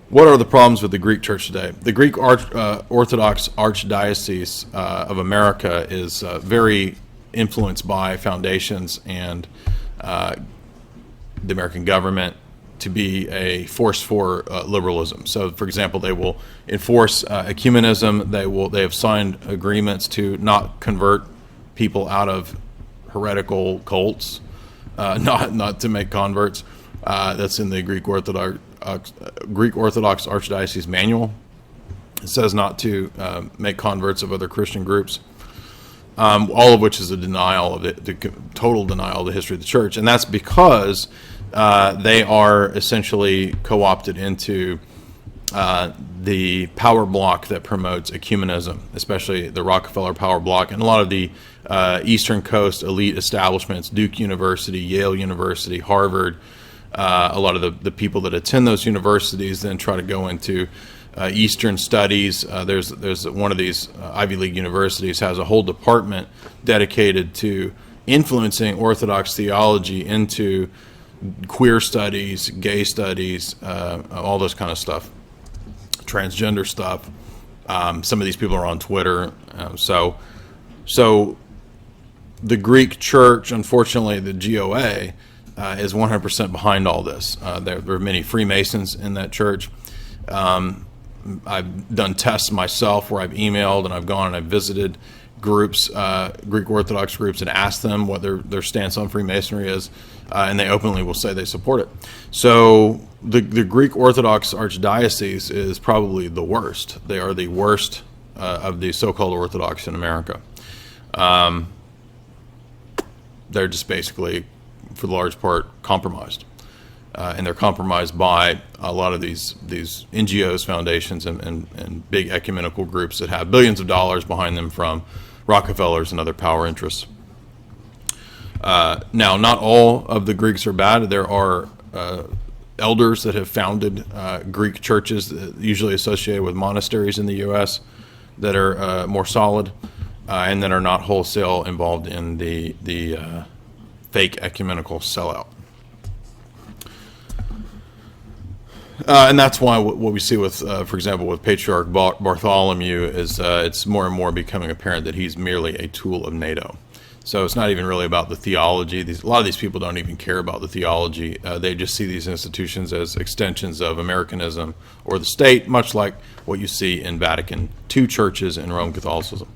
What are the problems with the Greek Church today? The Greek Orthodox Archdiocese of America is very influenced by foundations and the American government to be a force for liberalism. So, for example, they will enforce ecumenism. They have signed agreements to not convert people out of heretical cults, not to make converts. That's in the Greek Orthodox Archdiocese Manual. It says not to make converts of other Christian groups, all of which is a denial of the total denial of the history of the church. And that's because they are essentially co-opted into the power block that promotes ecumenism, especially the Rockefeller power block, and a lot of the Eastern Coast elite establishments, Duke University, Yale University, Harvard. A lot of the people that attend those universities then try to go into Eastern studies. There's one of these Ivy League universities has a whole department dedicated to influencing Orthodox theology into queer studies, gay studies, all this kind of stuff, transgender stuff. Some of these people are on Twitter. So the Greek Church, unfortunately, the GOA, is 100% behind all this. There are many Freemasons in that church. I've done tests myself where I've emailed and I've gone and I've visited groups, Greek Orthodox groups, and asked them what their stance on Freemasonry is, and they openly will say they support it. So the Greek Orthodox Archdiocese is probably the worst. They are the worst of the so-called Orthodox in America. They're just basically, for the large part, compromised. And they're compromised by a lot of these NGOs, foundations, and big ecumenical groups that have billions of dollars behind them from Rockefellers and other power interests. Now, not all of the Greeks are bad. There are elders that have founded Greek churches, usually associated with monasteries in the U.S., that are more solid and that are not wholesale involved in the fake ecumenical sellout. And that's why what we see with, for example, with Patriarch Bartholomew is it's more and more becoming apparent that he's merely a tool of NATO. So it's not even really about the theology. A lot of these people don't even care about the theology. They just see these institutions as extensions of Americanism or the state, much like what you see in Vatican II churches and Roman Catholicism.